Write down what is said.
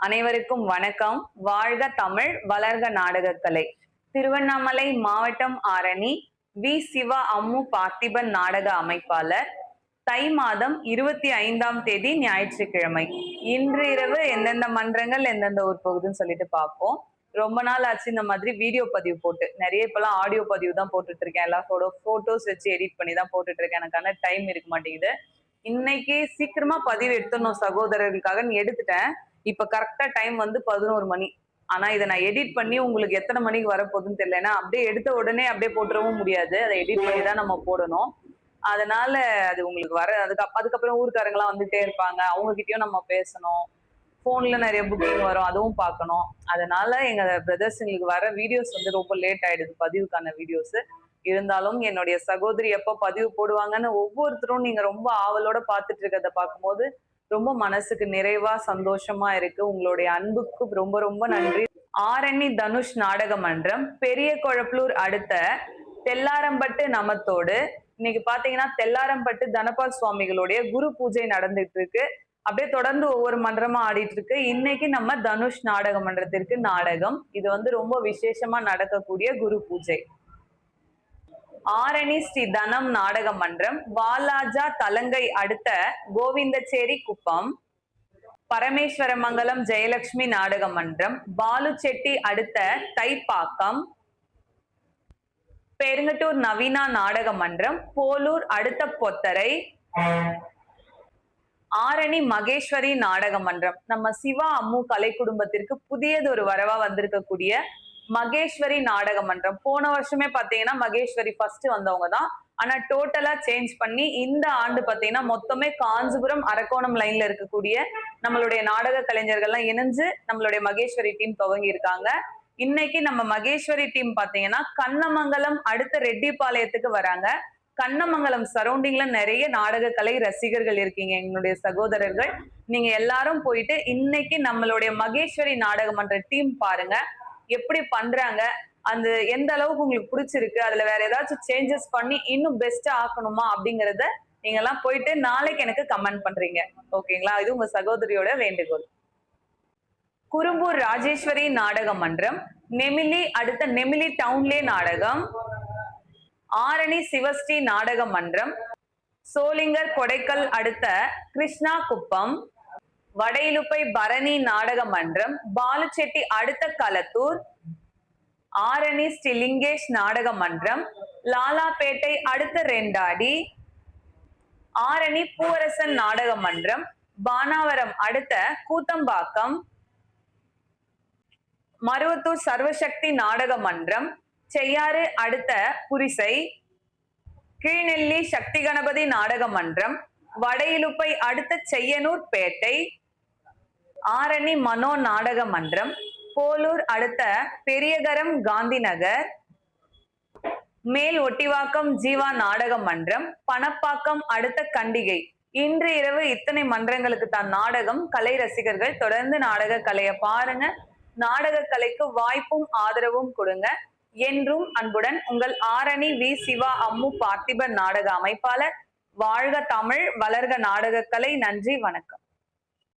அனைவருக்கும் வணக்கம். வாழ்க தமிழ், வளர்க நாடகக்கலை. திருவண்ணாமலை மாவட்டம் ஆரணி வி. சிவா அம்மு பார்த்திபன் நாடக அமைப்பாளர். தை மாதம் 25ஆம் தேதி ஞாயிற்றுக்கிழமை. இன்று இரவு எந்தெந்த மன்றங்கள் எந்தெந்த ஊர் போகுதுன்னு சொல்லிட்டு பார்ப்போம். ரொம்ப நாள் ஆச்சு இந்த மாதிரி வீடியோ பதிவு போட்டு. நிறைய இப்பெல்லாம் ஆடியோ பதிவு தான் போட்டுட்டு இருக்கேன். எல்லா போட்டோஸ் வச்சு எடிட் பண்ணி தான் போட்டுட்டு இருக்கேன். எனக்கான டைம் இருக்க மாட்டேங்குது. இன்னைக்கு சீக்கிரமா பதிவு எடுத்துடணும் சகோதரர்களுக்காக எடுத்துட்டேன். இப்ப கரெக்டா டைம் வந்து 11 மணி. ஆனா இதை நான் எடிட் பண்ணி உங்களுக்கு எத்தனை மணிக்கு வரப்போகுதுன்னு தெரியல. ஏன்னா அப்படியே எடுத்த உடனே அப்படியே போட்டுறவும் முடியாது. அதை எடிட் பண்ணி தான் நம்ம போடணும். அதனால அது உங்களுக்கு அதுக்கப்புறம் ஊருக்காரங்களாம் வந்துட்டே இருப்பாங்க. அவங்க கிட்டயும் நம்ம பேசணும். போன்ல நிறைய புக்கிங் வரும், அதுவும் பார்க்கணும். அதனால எங்க பிரதர்ஸ் எங்களுக்கு வர வீடியோஸ் வந்து ரொம்ப லேட் ஆயிடுது, பதிவுக்கான வீடியோஸ். இருந்தாலும் என்னுடைய சகோதரி எப்ப பதிவு போடுவாங்கன்னு ஒவ்வொருத்தரும் நீங்க ரொம்ப ஆவலோட பார்த்துட்டு இருக்கிறத பார்க்கும்போது ரொம்ப மனசுக்கு நிறைவா சந்தோஷமா இருக்கு. உங்களுடைய அன்புக்கு ரொம்ப ரொம்ப நன்றி. ஆரணி தனுஷ் நாடக மன்றம், பெரிய கொழப்பலூர் அடுத்த தெல்லாரம்பட்டு நமத்தோடு இன்னைக்கு பாத்தீங்கன்னா தெல்லாரம்பட்டு தனபால் சுவாமிகளுடைய குரு பூஜை நடந்துட்டு இருக்கு. அப்படியே தொடர்ந்து ஒவ்வொரு மன்றமா ஆடிட்டு இருக்கு. இன்னைக்கு நம்ம தனுஷ் நாடக மன்றத்திற்கு நாடகம். இது வந்து ரொம்ப விசேஷமா நடக்கக்கூடிய குரு பூஜை. ஆரணி ஸ்ரீ தனம் நாடக மன்றம், வாலாஜா தலங்கை அடுத்த கோவிந்தச்சேரி குப்பம். பரமேஸ்வரமங்கலம் ஜெயலட்சுமி நாடக மன்றம், பாலு செட்டி அடுத்த தைப்பாக்கம். பெருங்கட்டூர் நவீனா நாடக மன்றம், போலூர் அடுத்த பொத்தரை. ஆரணி மகேஸ்வரி நாடக மன்றம், நம்ம சிவா அம்மு கலை குடும்பத்திற்கு புதியது ஒரு வரவா வந்திருக்கக்கூடிய மகேஸ்வரி நாடக மன்றம். போன வருஷமே பாத்தீங்கன்னா மகேஸ்வரி ஃபர்ஸ்ட் வந்தவங்க தான். ஆனா டோட்டலா சேஞ்ச் பண்ணி இந்த ஆண்டு பாத்தீங்கன்னா மொத்தமே காஞ்சிபுரம் அரக்கோணம் லைன்ல இருக்கக்கூடிய நம்மளுடைய நாடக கலைஞர்கள்லாம் இணைஞ்சு நம்மளுடைய மகேஸ்வரி டீம் துவங்கி இருக்காங்க. இன்னைக்கு நம்ம மகேஸ்வரி டீம் பாத்தீங்கன்னா கண்ணமங்கலம் அடுத்த ரெட்டிப்பாளையத்துக்கு வராங்க. கண்ணமங்கலம் சரௌண்டிங்ல நிறைய நாடக கலை ரசிகர்கள் இருக்கீங்க, எங்களுடைய சகோதரர்கள். நீங்க எல்லாரும் போயிட்டு இன்னைக்கு நம்மளுடைய மகேஸ்வரி நாடக மன்ற டீம் பாருங்க, எப்படி பண்றாங்க, அந்த எந்த அளவுக்கு உங்களுக்கு பிடிச்சிருக்கு, அதுல வேற ஏதாச்சும் சேஞ்சஸ் பண்ணி இன்னும் பெஸ்டா ஆக்கணுமா அப்படிங்கறத நீங்க எல்லாம் போயிட்டு நாளைக்கு எனக்கு கமெண்ட் பண்றீங்க. ஓகேங்களா? இது உங்க சகோதரியோட வேண்டுகோள். குறும்பூர் ராஜேஸ்வரி நாடக மன்றம், நெமிலி அடுத்த நெமிலி டவுன்லே நாடகம். ஆரணி சிவஸ்ரீ நாடக மன்றம், சோளிங்கர் கொடைக்கல் அடுத்த கிருஷ்ணா குப்பம். வடையிலுப்பை பரணி நாடக மன்றம், பாலுச்செட்டி அடுத்த களத்தூர். ஆரணி ஸ்ரீ லிங்கேஷ் நாடக மன்றம், லாலாப்பேட்டை அடுத்த ரெண்டாடி. ஆரணி பூவரசன் நாடக மன்றம், பானாவரம் அடுத்த கூத்தம்பாக்கம். மருவத்தூர் சர்வசக்தி நாடக மன்றம், செய்யாறு அடுத்த புரிசை. கீழ்நெல்லி சக்தி கணபதி நாடக மன்றம், வடையிலுப்பை அடுத்த செய்யனூர் பேட்டை. ஆரணி மனோ நாடக மன்றம், போலூர் அடுத்த பெரியகரம் காந்தி நகர். மேல் ஒட்டிவாக்கம் ஜீவா நாடக மன்றம், பணப்பாக்கம் அடுத்த கண்டிகை. இன்று இரவு இத்தனை மன்றங்களுக்கு தான் நாடகம். கலை ரசிகர்கள் தொடர்ந்து நாடக கலையை பாருங்க. நாடக கலைக்கு வாய்ப்பும் ஆதரவும் கொடுங்க. என்றும் அன்புடன் உங்கள் ஆரணி வி. சிவா அம்மு பார்த்திபன் நாடக அமைப்பாளர். வாழ்க தமிழ், வளர்க நாடக கலை. நன்றி, வணக்கம்.